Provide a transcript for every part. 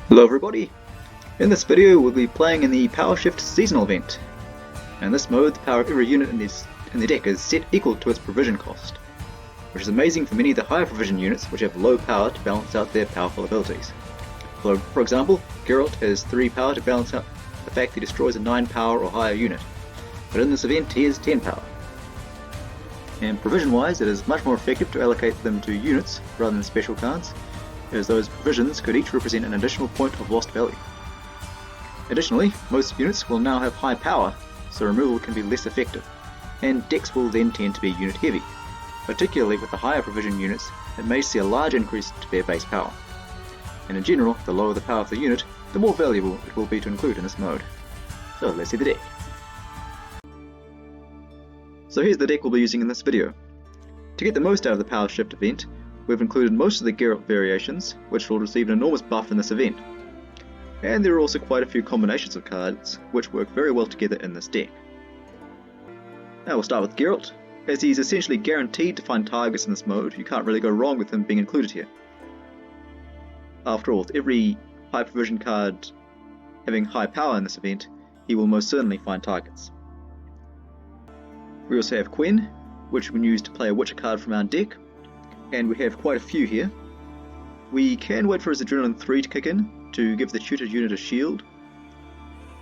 Hello everybody! In this video we'll be playing in the Power Shift seasonal event. In this mode the power of every unit in the deck is set equal to its provision cost, which is amazing for many of the higher provision units which have low power to balance out their powerful abilities. So, for example, Geralt has 3 power to balance out the fact he destroys a 9 power or higher unit, but in this event he has 10 power. And provision wise it is much more effective to allocate them to units rather than special cards, as those provisions could each represent an additional point of lost value. Additionally, most units will now have high power, so removal can be less effective, and decks will then tend to be unit heavy. Particularly with the higher provision units, it may see a large increase to their base power. And in general, the lower the power of the unit, the more valuable it will be to include in this mode. So let's see the deck. So here's the deck we'll be using in this video. To get the most out of the Power Shift event, we've included most of the Geralt variations, which will receive an enormous buff in this event. And there are also quite a few combinations of cards, which work very well together in this deck. Now we'll start with Geralt. As he's essentially guaranteed to find targets in this mode, you can't really go wrong with him being included here. After all, with every high provision card having high power in this event, he will most certainly find targets. We also have Gwent, which we can use to play a Witcher card from our deck, and we have quite a few here. We can wait for his Adrenaline 3 to kick in to give the tutored unit a shield,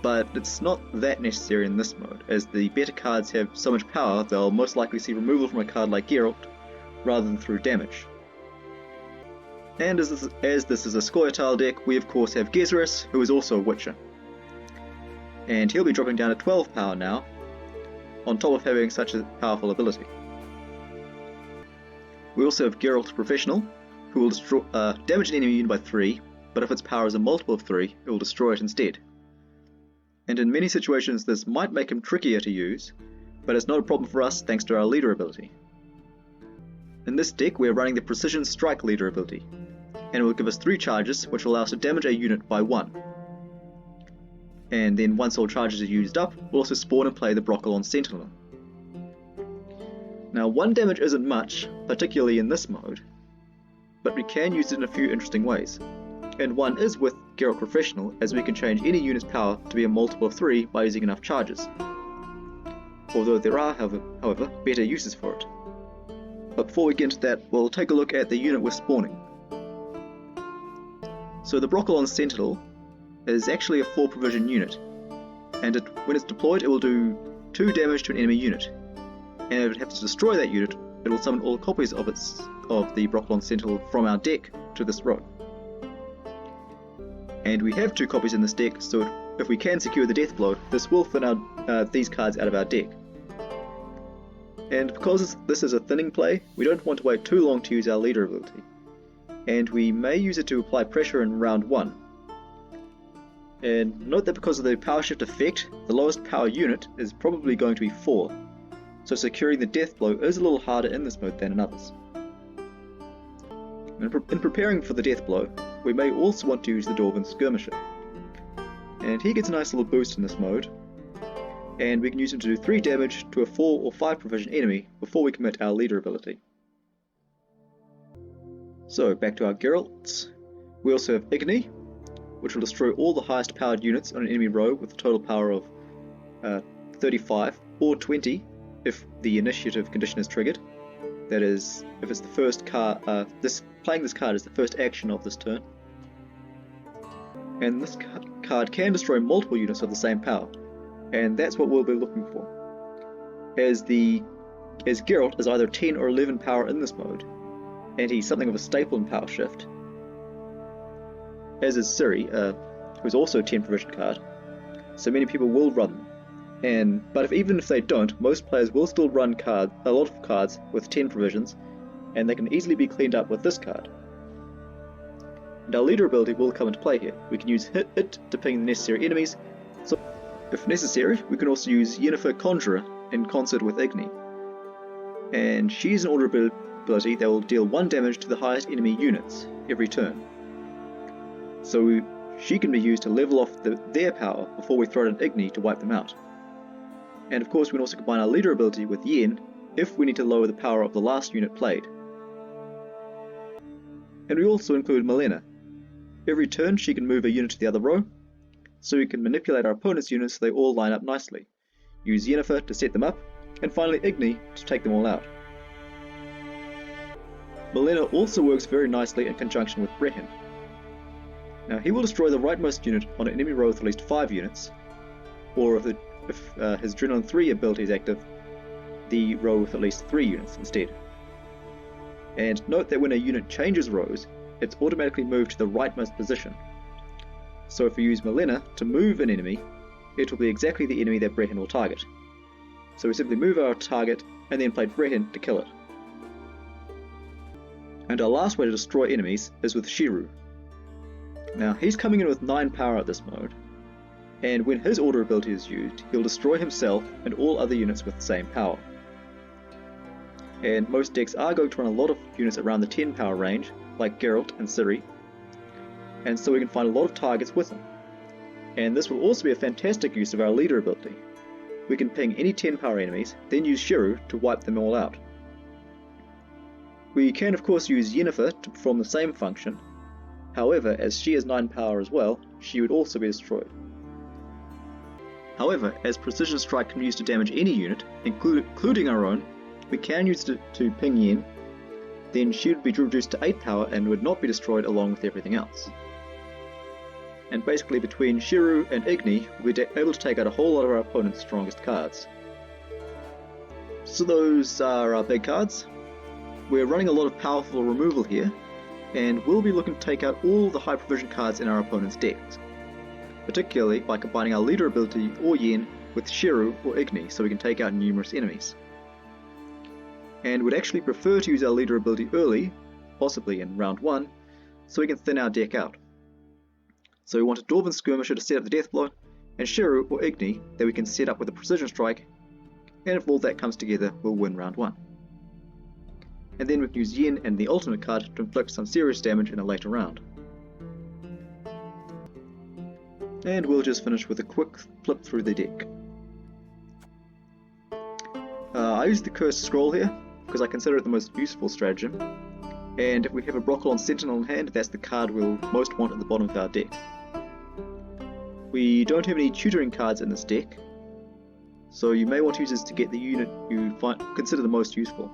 but it's not that necessary in this mode, as the better cards have so much power they'll most likely see removal from a card like Geralt rather than through damage. And as this is a Skellige deck, we of course have Gezarus, who is also a Witcher. And he'll be dropping down to 12 power now, on top of having such a powerful ability. We also have Geralt Professional, who will damage an enemy unit by 3, but if its power is a multiple of 3, it will destroy it instead. And in many situations this might make him trickier to use, but it's not a problem for us thanks to our leader ability. In this deck we are running the Precision Strike leader ability, and it will give us 3 charges which will allow us to damage a unit by 1. And then once all charges are used up, we'll also spawn and play the Broccolon Sentinel. Now 1 damage isn't much, particularly in this mode, but we can use it in a few interesting ways. And one is with Geralt Professional, as we can change any unit's power to be a multiple of 3 by using enough charges. Although there are, however, better uses for it. But before we get into that, we'll take a look at the unit we're spawning. So the Broccolon Sentinel is actually a 4 provision unit, and when it's deployed it will do 2 damage to an enemy unit. And if it has to destroy that unit, it will summon all copies of the Broccolon Sentinel from our deck to this row. And we have 2 copies in this deck, so if we can secure the death blow, this will thin these cards out of our deck. And because this is a thinning play, we don't want to wait too long to use our leader ability, and we may use it to apply pressure in round 1. And note that because of the power shift effect, the lowest power unit is probably going to be 4, so securing the death blow is a little harder in this mode than in others. In preparing for the death blow, we may also want to use the Dwarven Skirmisher, and he gets a nice little boost in this mode, and we can use him to do 3 damage to a 4 or 5 provision enemy before we commit our leader ability. So back to our Geralts. We also have Igni, which will destroy all the highest powered units on an enemy row with a total power of 35 or 20 if the initiative condition is triggered. That is, if it's the first card, playing this card is the first action of this turn. And this card can destroy multiple units of the same power, and that's what we'll be looking for. As Geralt is either 10 or 11 power in this mode, and he's something of a staple in Power Shift. As is Schirrú, who's also a 10 provision card, so many people will run them. But even if they don't, most players will still run a lot of cards with 10 provisions, and they can easily be cleaned up with this card. And our leader ability will come into play here. We can use it to ping the necessary enemies, so if necessary we can also use Yennefer Conjurer in concert with Igni. And she's an order ability that will deal 1 damage to the highest enemy units every turn. So she can be used to level off their power before we throw it at Igni to wipe them out. And of course we can also combine our leader ability with Yen if we need to lower the power of the last unit played. And we also include Malena, Every turn she can move a unit to the other row, so we can manipulate our opponent's units so they all line up nicely, use Yennefer to set them up, and finally Igni to take them all out. Malenia also works very nicely in conjunction with Brehyn. Now he will destroy the rightmost unit on an enemy row with at least 5 units, or if his Adrenaline 3 ability is active, the row with at least 3 units instead. And note that when a unit changes rows, it's automatically moved to the rightmost position. So if we use Malenia to move an enemy, it will be exactly the enemy that Brehyn will target. So we simply move our target and then play Brehyn to kill it. And our last way to destroy enemies is with Schirrú. Now he's coming in with 9 power at this mode, and when his order ability is used, he'll destroy himself and all other units with the same power. And most decks are going to run a lot of units around the 10 power range, like Geralt and Ciri, and so we can find a lot of targets with him. And this will also be a fantastic use of our leader ability. We can ping any 10 power enemies, then use Schirrú to wipe them all out. We can of course use Yennefer to perform the same function, however as she has 9 power as well, she would also be destroyed. However, as Precision Strike can be used to damage any unit, including our own, we can use it to ping Yen, then she would be reduced to 8 power and would not be destroyed along with everything else. And basically between Schirrú and Igni, we're able to take out a whole lot of our opponent's strongest cards. So those are our big cards. We're running a lot of powerful removal here, and we'll be looking to take out all the high provision cards in our opponent's decks, particularly by combining our leader ability or Yen with Schirrú or Igni so we can take out numerous enemies. And would actually prefer to use our leader ability early, possibly in round 1, so we can thin our deck out. So we want a Dwarven Skirmisher to set up the death blow, and Schirrú or Igni that we can set up with a Precision Strike, and if all that comes together, we'll win round 1. And then we can use Yen and the alternate card to inflict some serious damage in a later round. And we'll just finish with a quick flip through the deck. I used the Cursed Scroll here, because I consider it the most useful stratagem, and if we have a Broccolon Sentinel in hand, that's the card we'll most want at the bottom of our deck. We don't have any tutoring cards in this deck, so you may want to use this to get the unit you consider the most useful.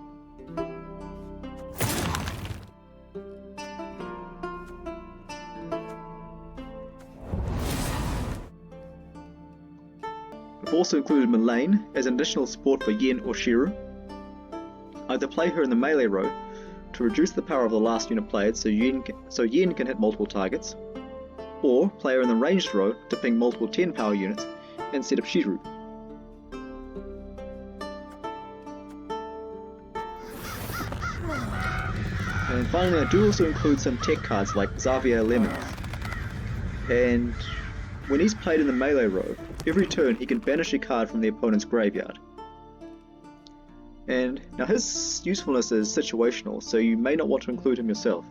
I've also included Malenia as an additional support for Yen or Schirrú. Either play her in the melee row to reduce the power of the last unit played so Yen can hit multiple targets, or play her in the ranged row to ping multiple 10 power units and set up Schirrú. And finally, I do also include some tech cards like Xavier Lemons. And when he's played in the melee row, every turn he can banish a card from the opponent's graveyard. And now his usefulness is situational, so you may not want to include him yourself.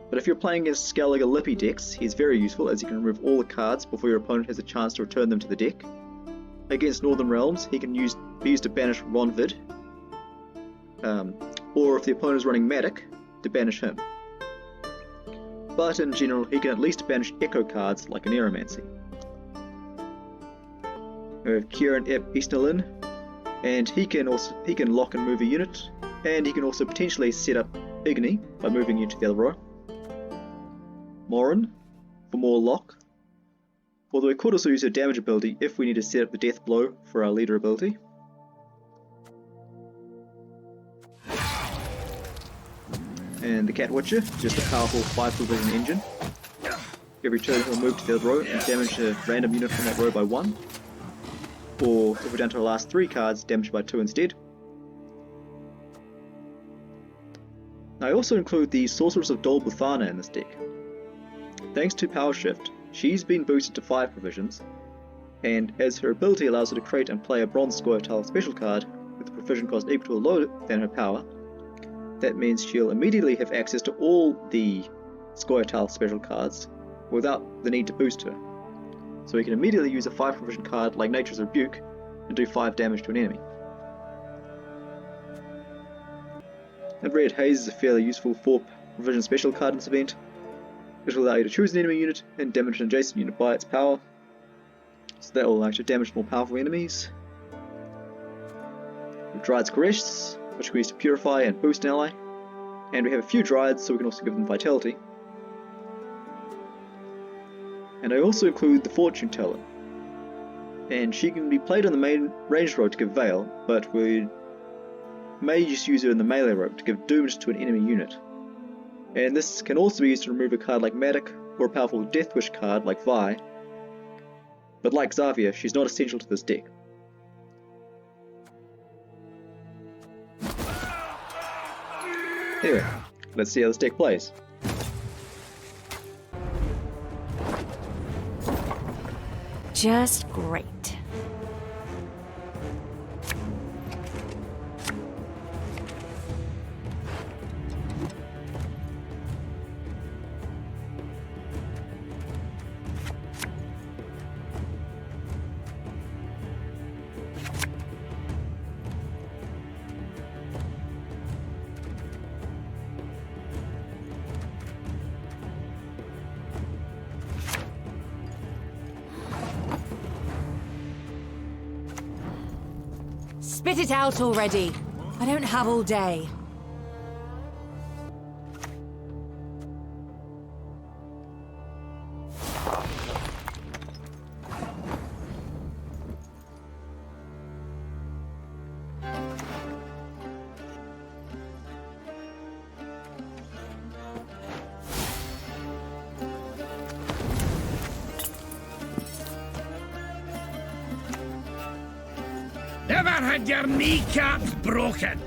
But if you're playing against Skellige Lippy decks, he's very useful as he can remove all the cards before your opponent has a chance to return them to the deck. Against Northern Realms, he can be used to banish Ronvid, or if the opponent is running Matic, to banish him. But in general, he can at least banish echo cards like an Aeromancy. We have Kieran Ep Eastnerlin, and he can lock and move a unit, and he can also potentially set up Igni by moving you to the other row. Morin for more lock, although we could also use her damage ability if we need to set up the death blow for our leader ability. And the Cat Witcher, just a powerful 5 provision engine. Every turn he'll move to the other row and damage a random unit from that row by 1. Or if we're down to our last 3 cards, damage by 2 instead. Now I also include the Sorceress of Dol Buthana in this deck. Thanks to Power Shift, she's been boosted to 5 provisions, and as her ability allows her to create and play a Bronze Scoia'tael special card with a provision cost equal to or lower than her power, that means she'll immediately have access to all the Scoia'tael special cards without the need to boost her. So we can immediately use a 5 provision card like Nature's Rebuke and do 5 damage to an enemy. And Red Haze is a fairly useful 4 provision special card in this event. which will allow you to choose an enemy unit and damage an adjacent unit by its power. So that will allow you to damage more powerful enemies. Dryad's Caress, which we use to purify and boost an ally. And we have a few Dryads, so we can also give them Vitality. And I also include the Fortune Teller. And she can be played on the main ranged road to give Veil, but we may just use her in the melee road to give Doomed to an enemy unit. And this can also be used to remove a card like Matic, or a powerful Death Wish card like Vi. But like Xavier, she's not essential to this deck. Anyway, let's see how this deck plays. Just great. Spit it out already. I don't have all day. Never had your kneecaps broken.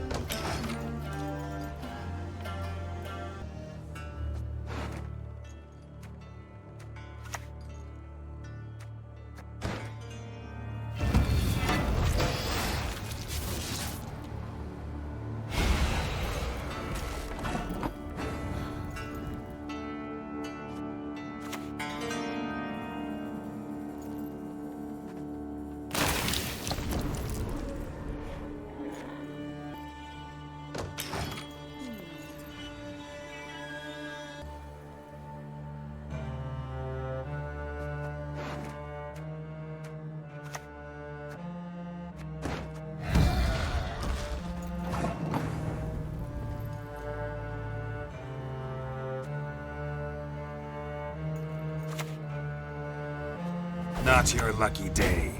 Not your lucky day.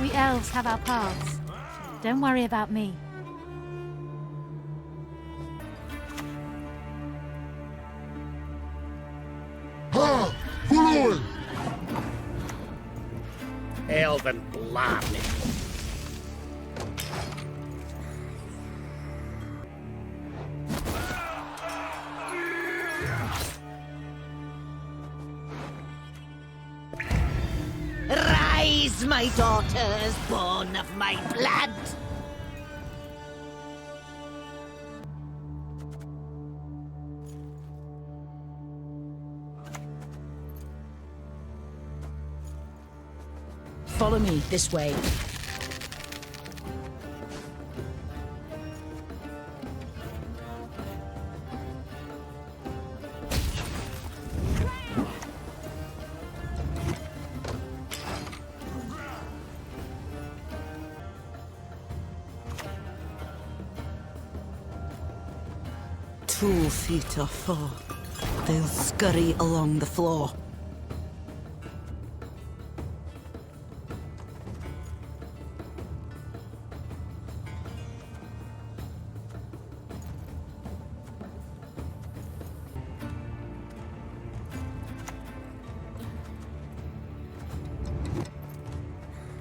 We elves have our paths. Don't worry about me. Ha! Follow! Elven blarney. Rise, my daughters, born of my blood! Follow me this way. 2 feet or 4. They'll scurry along the floor.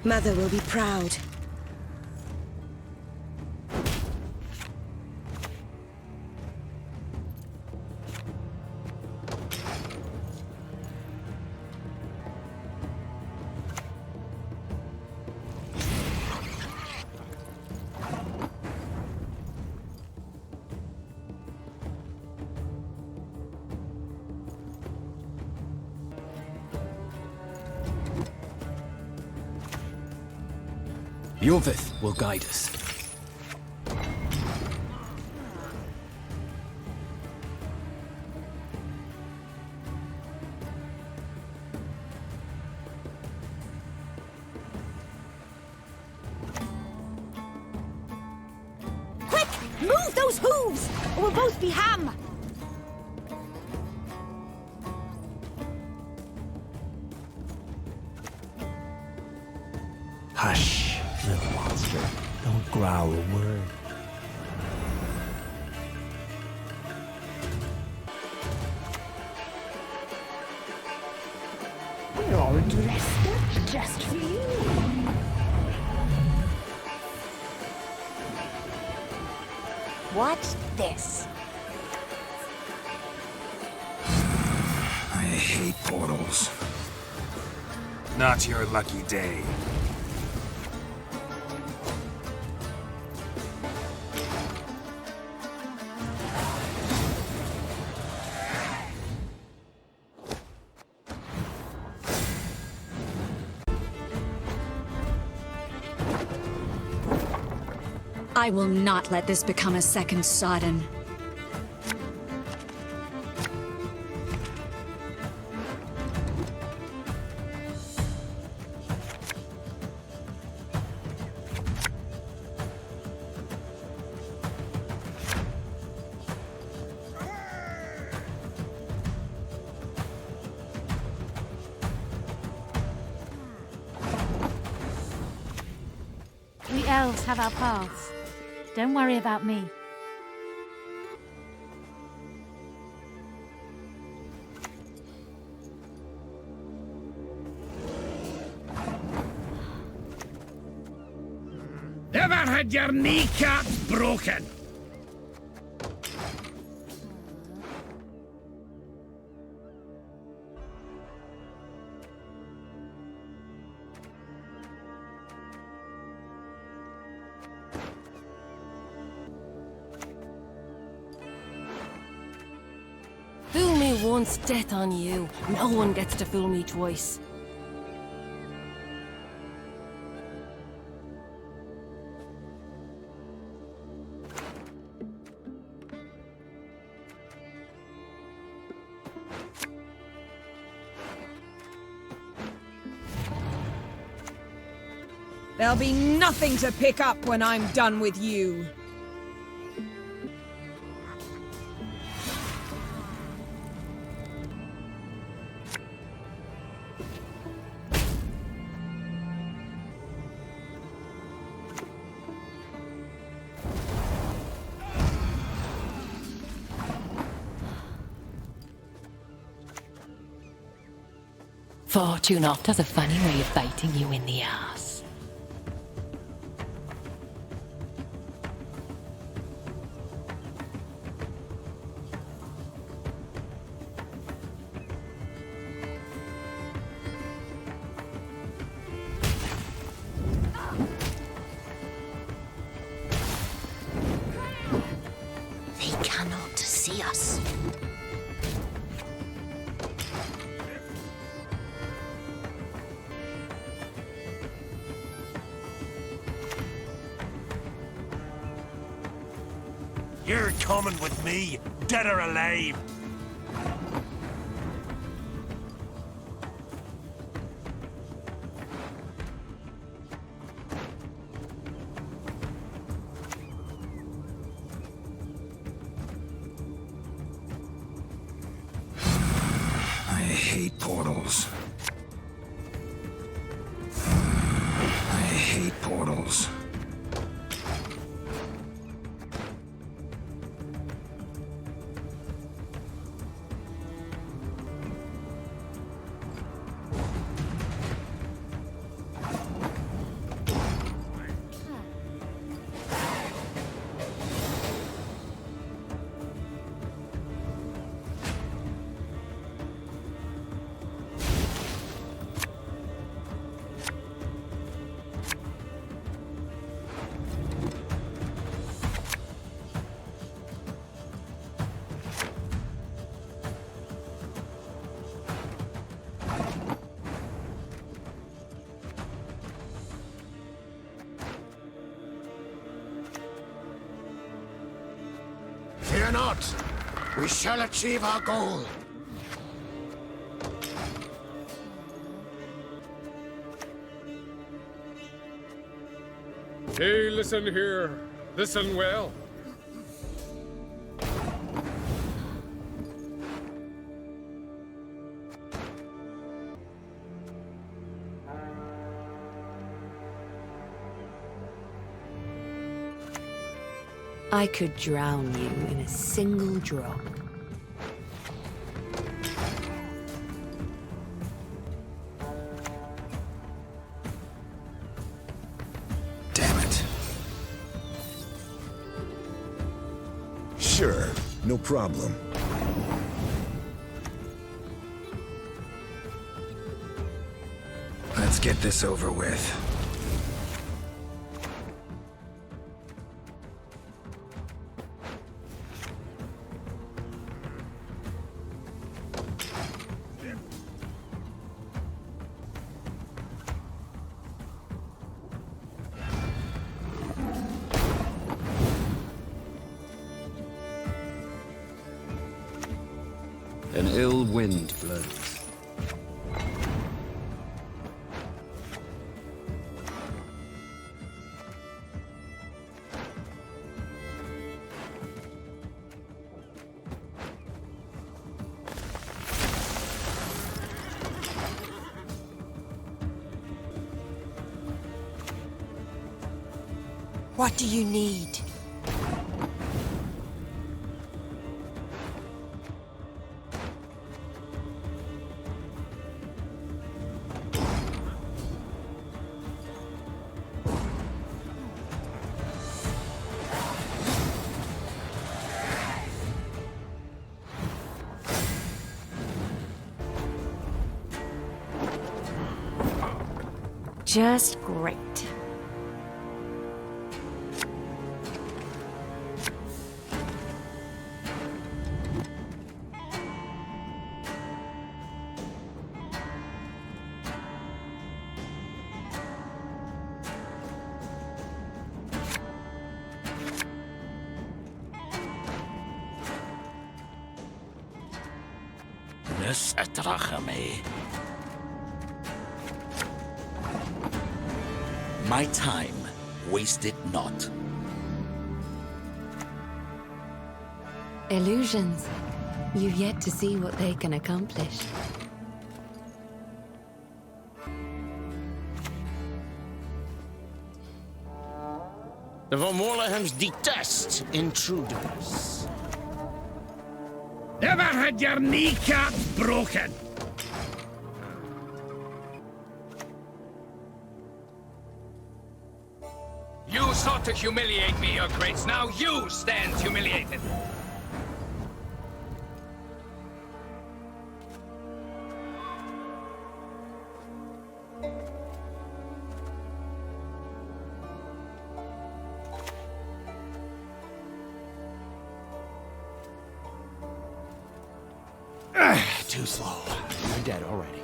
Mother will be proud. Yorvith will guide us. Quick! Move those hooves! Or we'll both be ham! Hush, little monster. Don't growl a word. We're all dressed up just for you. Watch this. I hate portals. Not your lucky day. I will not let this become a second Sodden. We elves have our paths. Don't worry about me. Never had your kneecaps broken. Fool me once, death on you. No one gets to fool me twice. There'll be nothing to pick up when I'm done with you. Fortune oft has a funny way of biting you in the ass. They cannot see us. You're coming with me, dead or alive. not! We shall achieve our goal. Hey, listen here. Listen well. I could drown you in a single drop. Damn it. Sure, no problem. Let's get this over with. An ill wind blows. What do you need? Just great. Nus atrachame. My time, waste it not. Illusions. You've yet to see what they can accomplish. The Van Morlehems detest intruders. Never had your kneecaps broken. You sought to humiliate me, Your Grace. Now you stand humiliated. Too slow. You're dead already.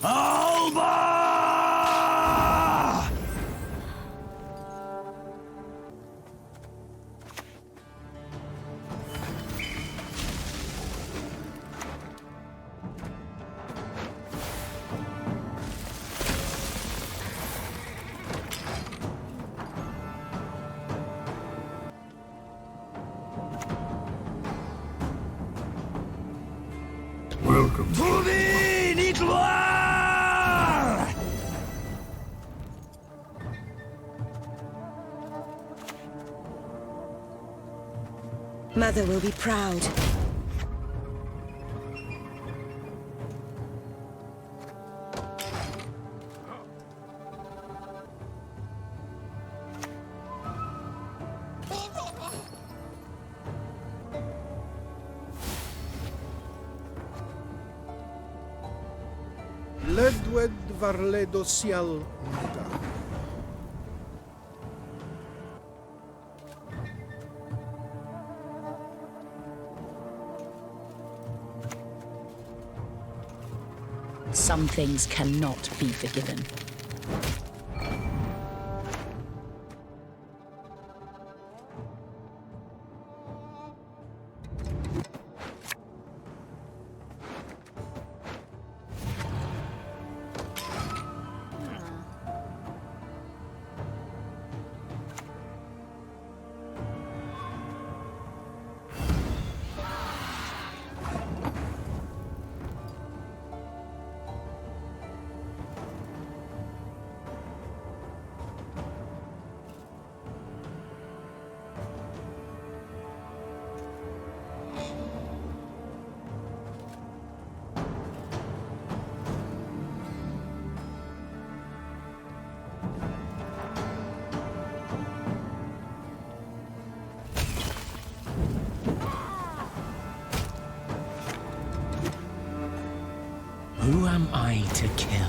Alba! Welcome. To thee, Nitloir! Mother will be proud. Ledwed varledo sial muta. some things cannot be forgiven. Who am I to kill?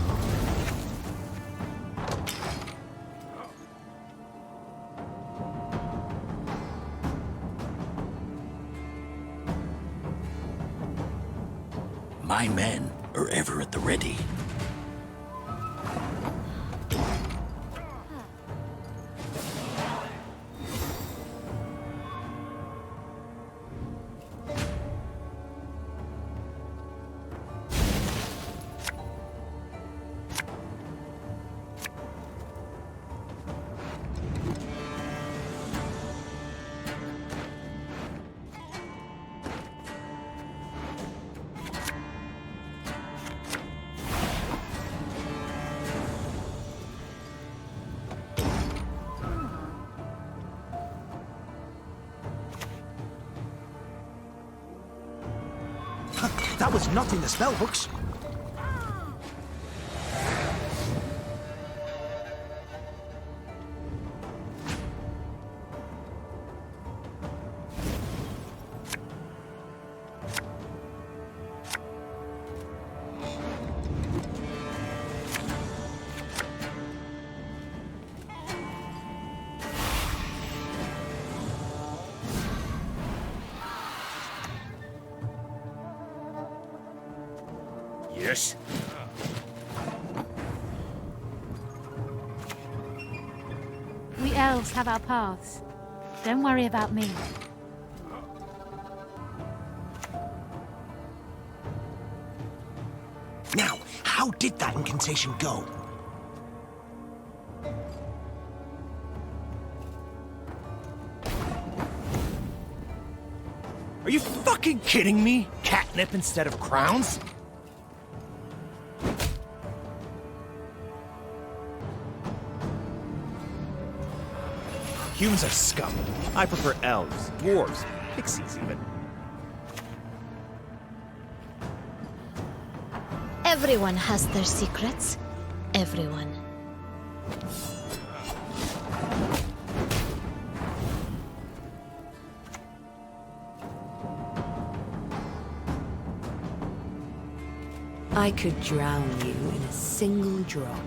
My men are ever at the ready. That was not in the spellbooks. Yes. We elves have our paths. Don't worry about me. Now, how did that incantation go? Are you fucking kidding me? Catnip instead of crowns? Humans are scum. I prefer elves, dwarves, pixies even. Everyone has their secrets. Everyone. I could drown you in a single drop.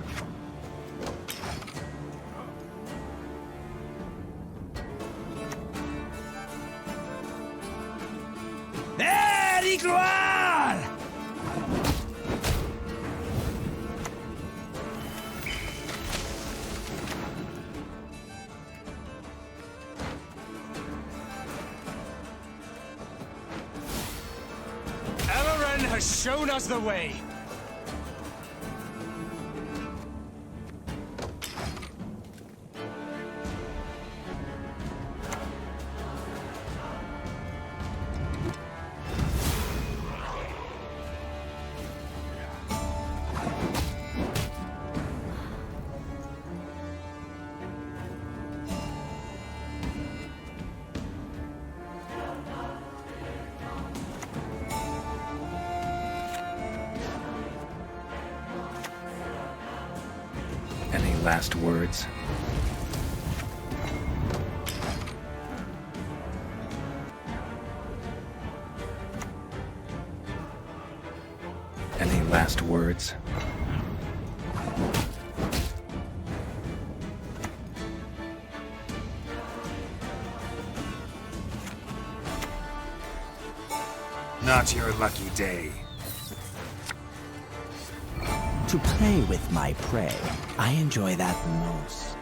Has shown us the way. Last words. Any last words? Not your lucky day. To play with my prey. I enjoy that most.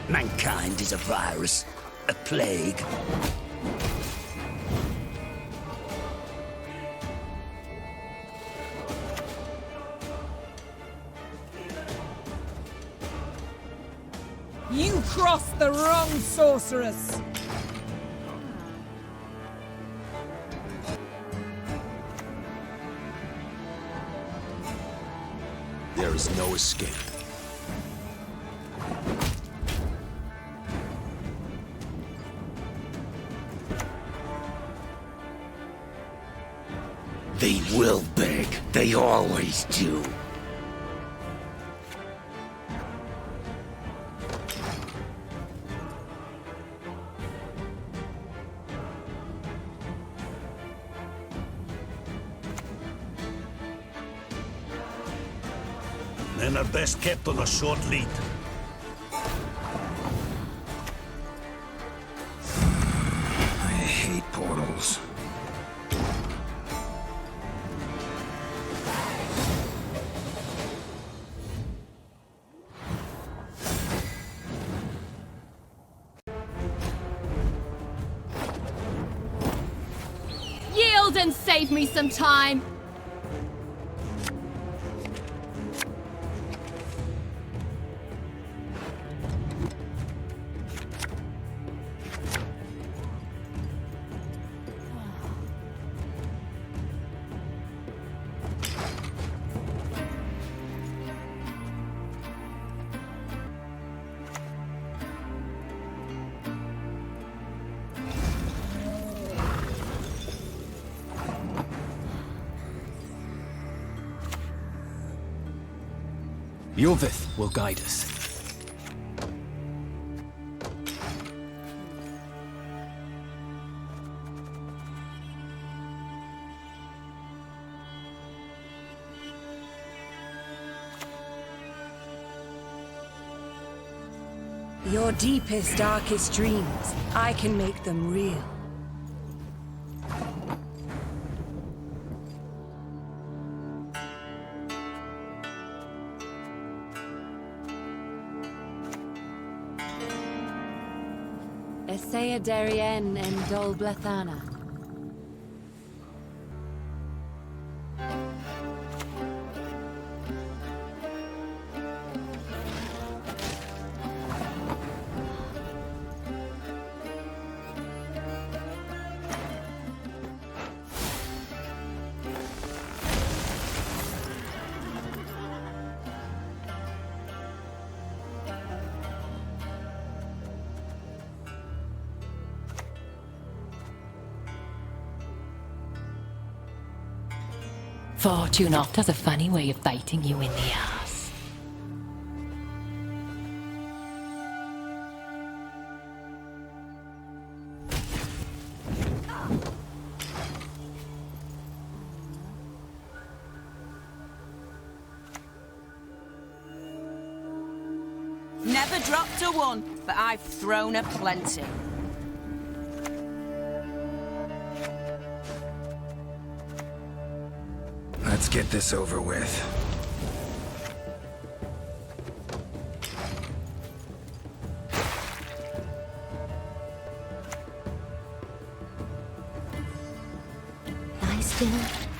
Mankind is a virus, a plague. You crossed the wrong sorceress! There is no escape. They will beg. They always do. Men are best kept on a short lead. I hate portals. Yield and save me some time! Yovith will guide us. Your deepest, darkest dreams, I can make them real. Essaya Darien and Dol Blethana. Fortune oft has a funny way of biting you in the ass. Never dropped a one, but I've thrown a plenty. Let's get this over with. Lie still,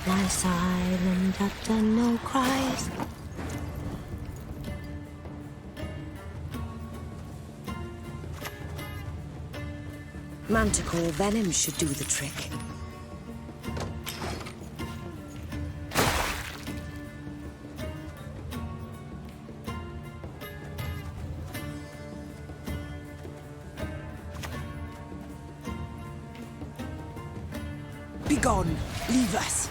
lie silent, utter no cries. Manticore venom should do the trick. Begone! Leave us!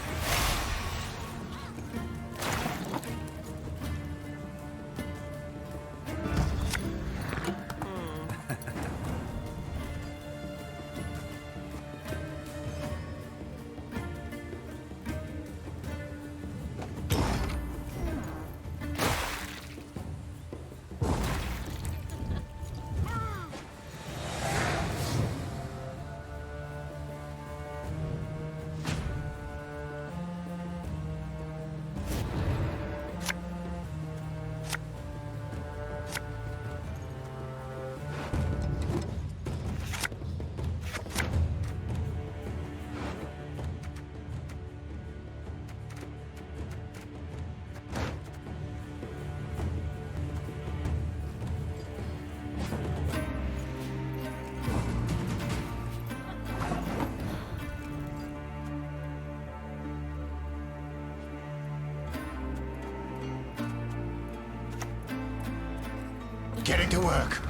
Getting to work.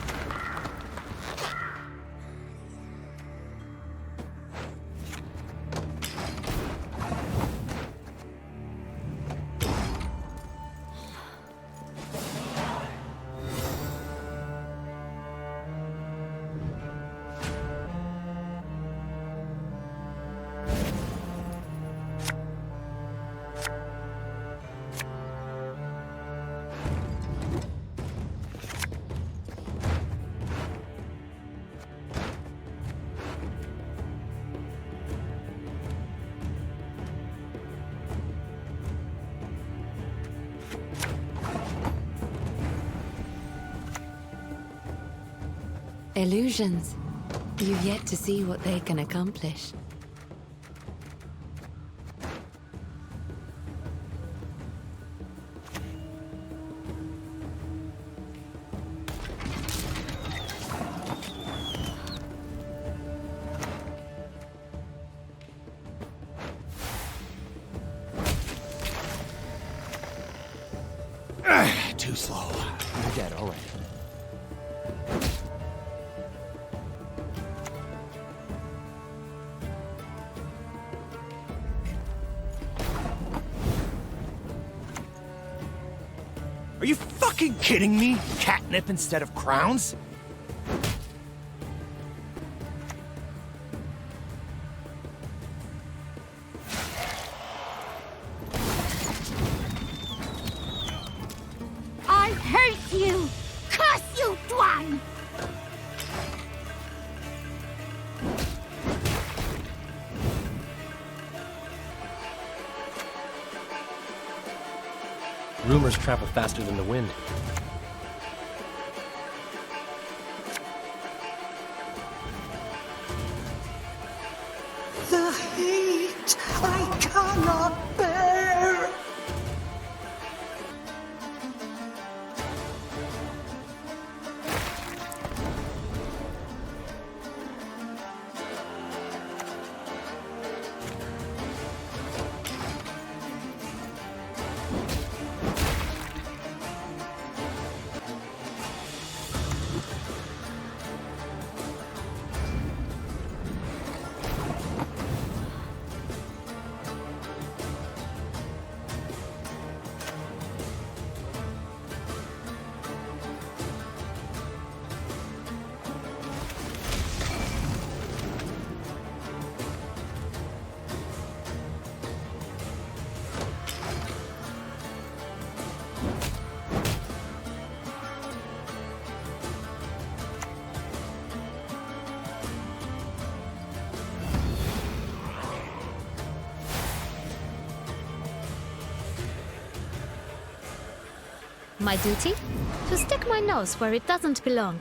Illusions. You've yet to see what they can accomplish. Too slow. You're dead already. Are you fucking kidding me? Catnip instead of crowns? I hate you! Curse you, Dwang! Rumors travel faster than the wind. The heat I cannot bear! My duty? To stick my nose where it doesn't belong.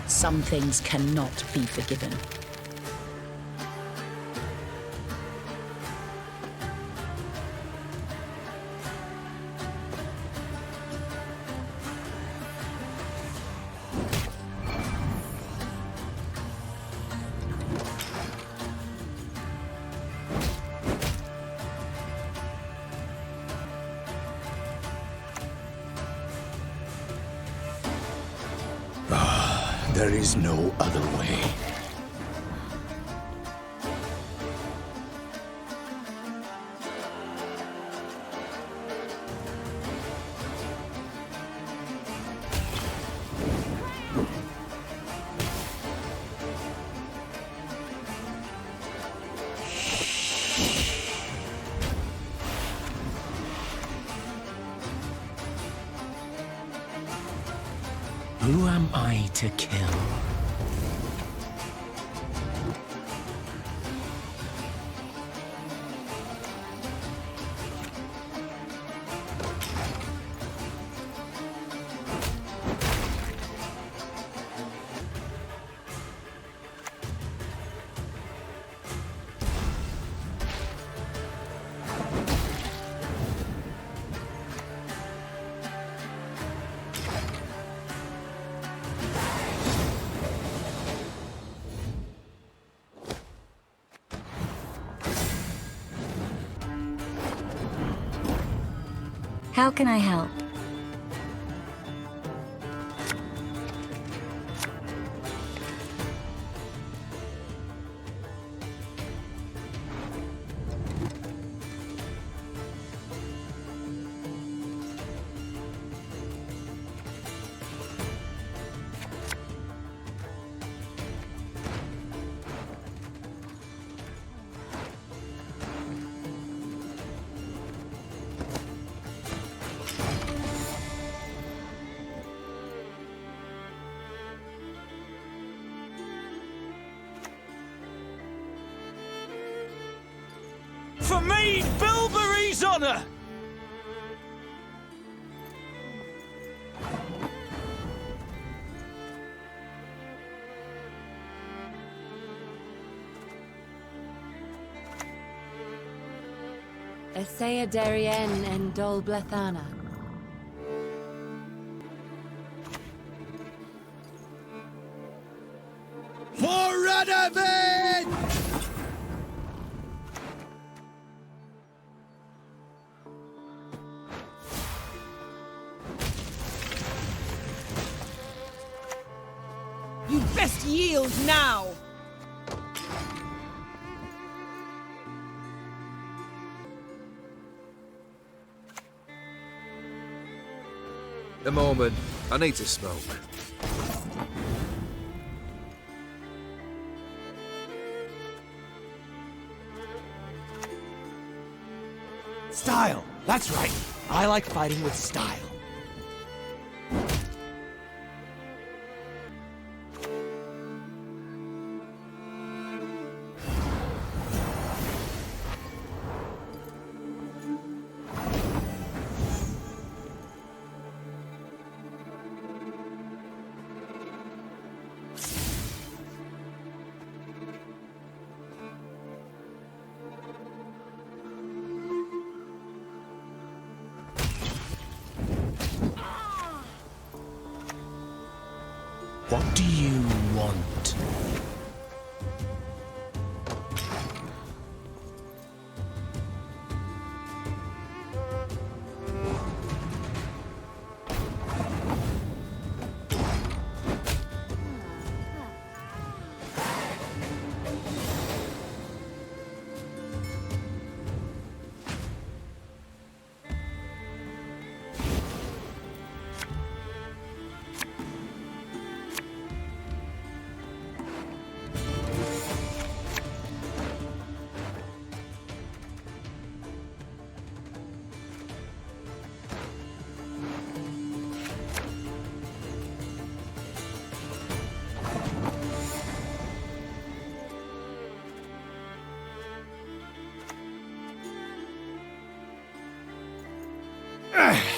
Some things cannot be forgiven. There is no other way. Who am I to kill? How can I help? For me, Bilberry's honor! Essaya Darien and Dol Blethana. For Radovid! You best yield now! A moment. I need to smoke. Style! That's right. I like fighting with style. What do you want?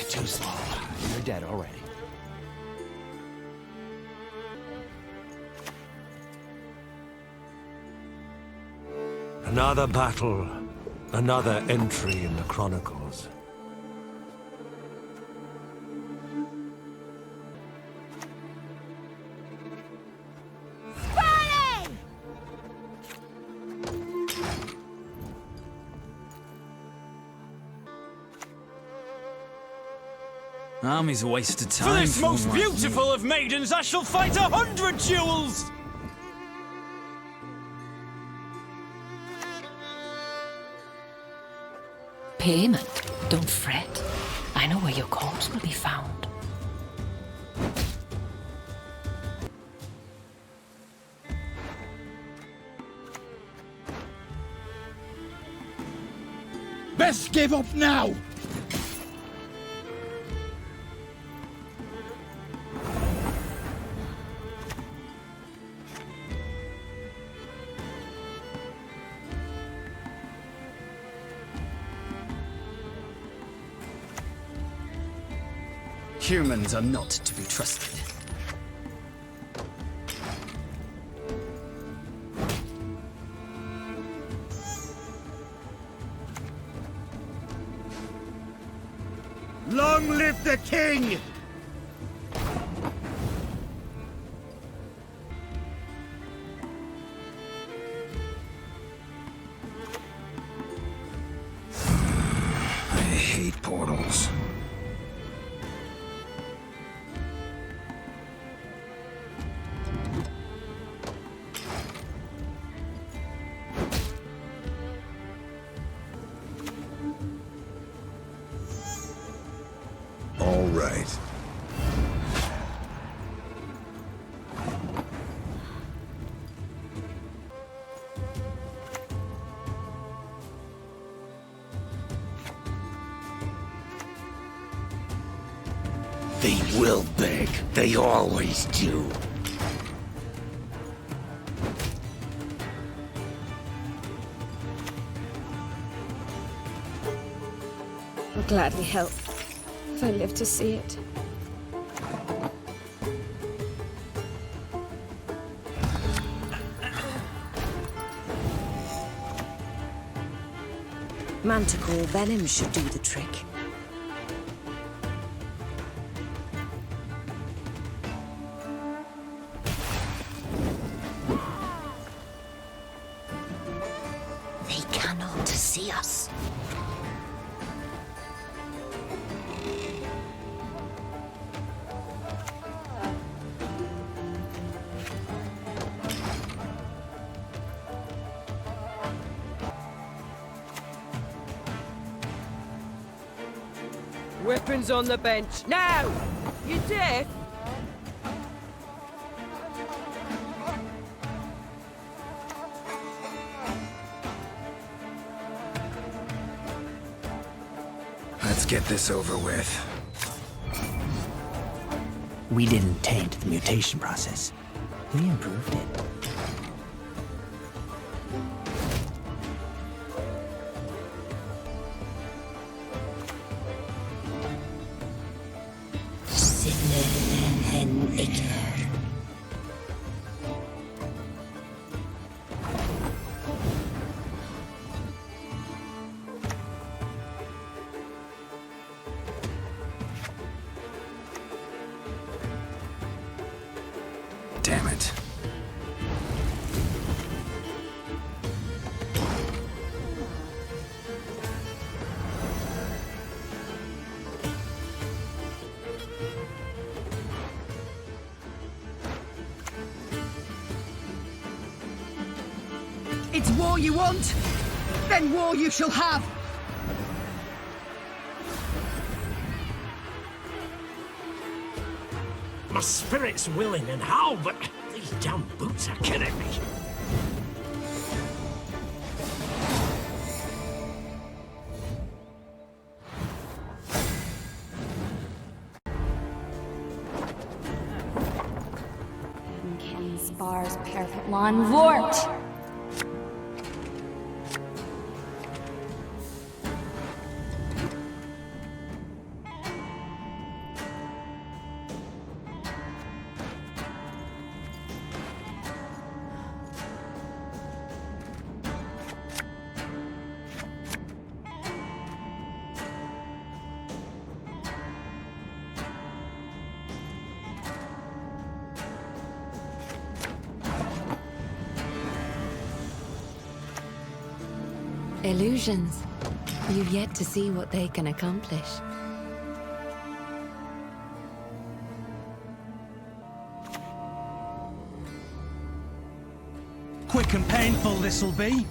Too slow. You're dead already. Another battle, another entry in the Chronicles. Army's a waste of time. For this most like beautiful of maidens, I shall fight 100 duels! Payment? Don't fret. I know where your corpse will be found. Best give up now! Humans are not to be trusted. Long live the king! I hate portals. Right. They will beg. They always do. I'll gladly help, if I live to see it. Manticore venom should do the trick. They cannot see us. Weapons on the bench. Now! You deaf? Let's get this over with. We didn't taint the mutation process. We improved it. Damn it. It's war you want? Then war you shall have! My spirit's willing and how, but these damn boots are killing me. Ken spars perfect lawn vort. Illusions. You've yet to see what they can accomplish. Quick and painful this'll be.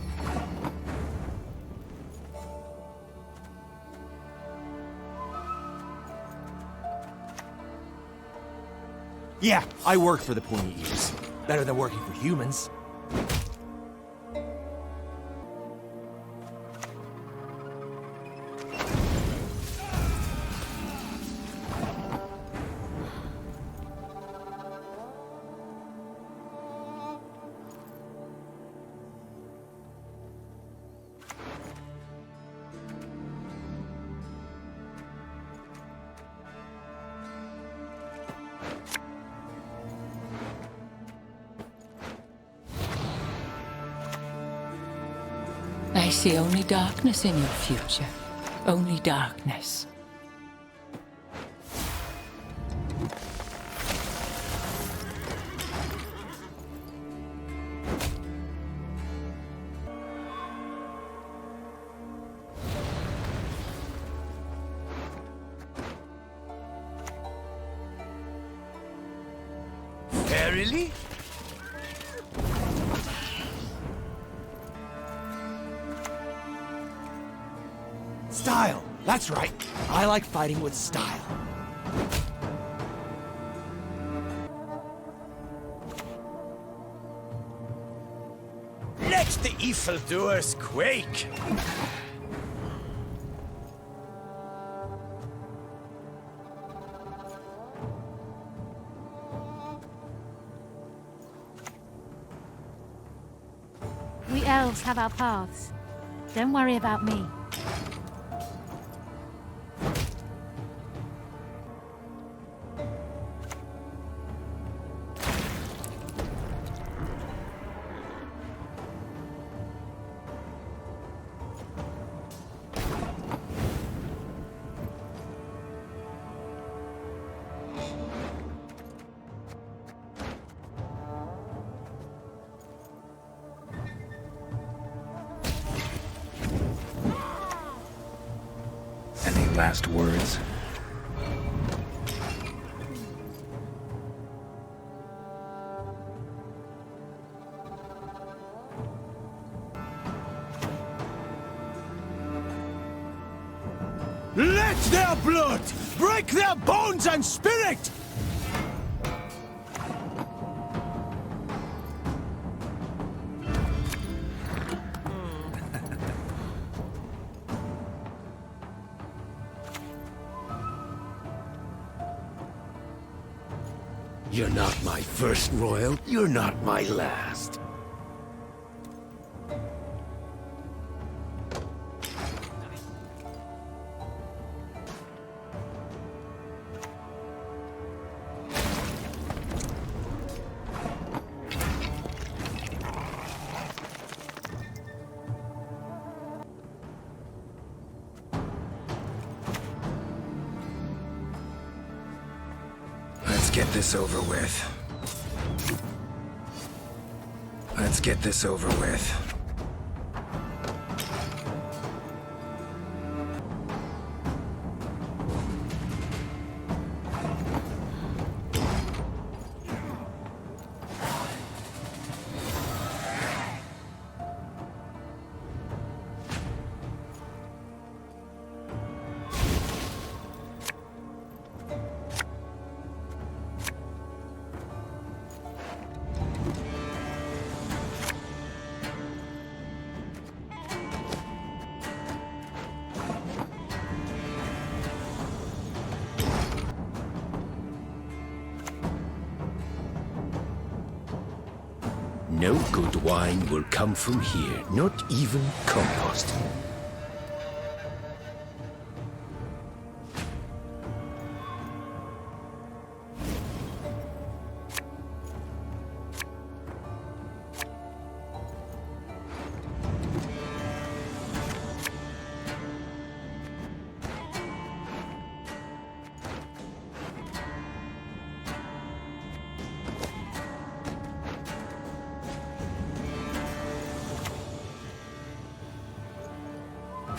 Yeah, I worked for the pointy ears. Better than working for humans. I see only darkness in your future. Only darkness. Really? Style. That's right. I like fighting with style. Let the evildoers quake! We elves have our paths. Don't worry about me. Last words. Let their blood break their bones and spirit! You're not my first royal, you're not my last. Let's get this over with. Let's get this over with. No good wine will come from here, not even compost.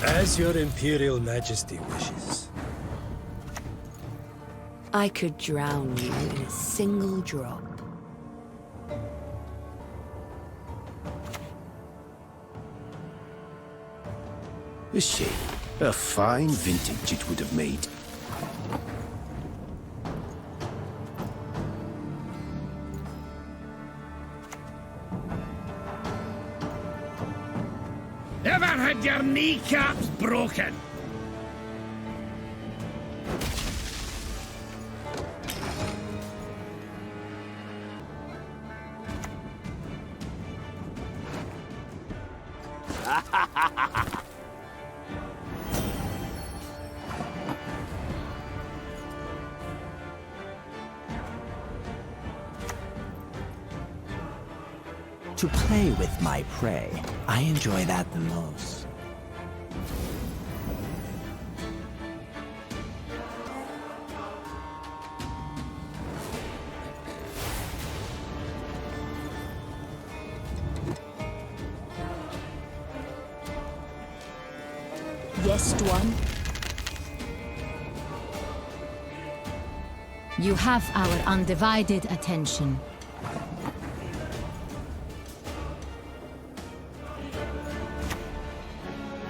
As your Imperial Majesty wishes. I could drown you in a single drop. A shame. A fine vintage it would have made. Ever had your kneecaps broken? To play with my prey, I enjoy that the most. Yes, Dwan? You have our undivided attention.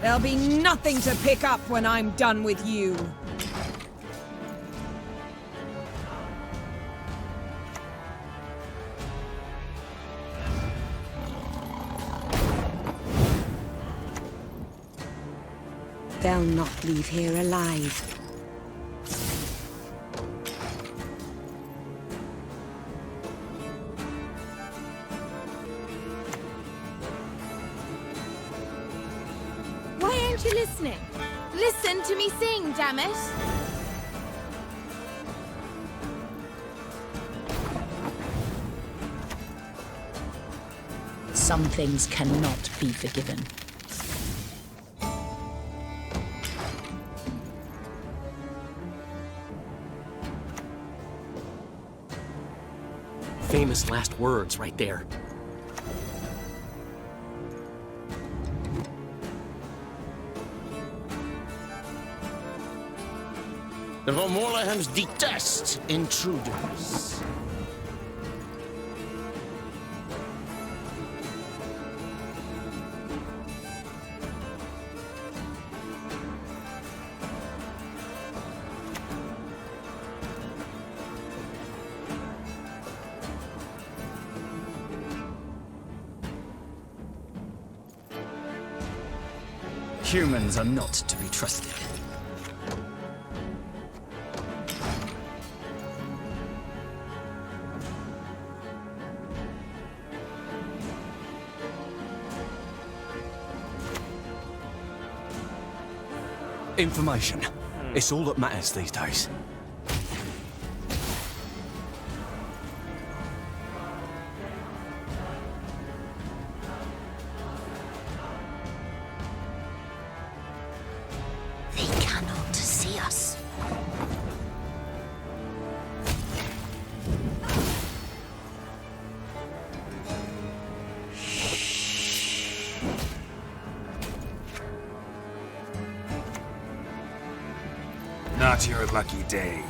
There'll be nothing to pick up when I'm done with you. They'll not leave here alive. Why aren't you listening? Listen to me sing, damn it! Some things cannot be forgiven. Famous last words right there. The Vormorlahams detest intruders. Humans are not to be trusted. Information. It's all that matters these days. They cannot see us. Not your lucky day.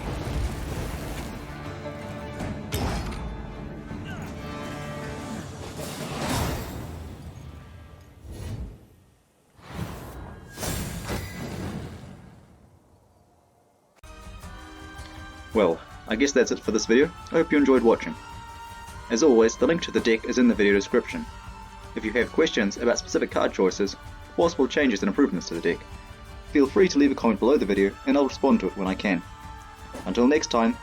Well, I guess that's it for this video. I hope you enjoyed watching. As always, the link to the deck is in the video description. If you have questions about specific card choices, or possible changes and improvements to the deck, feel free to leave a comment below the video and I'll respond to it when I can. Until next time,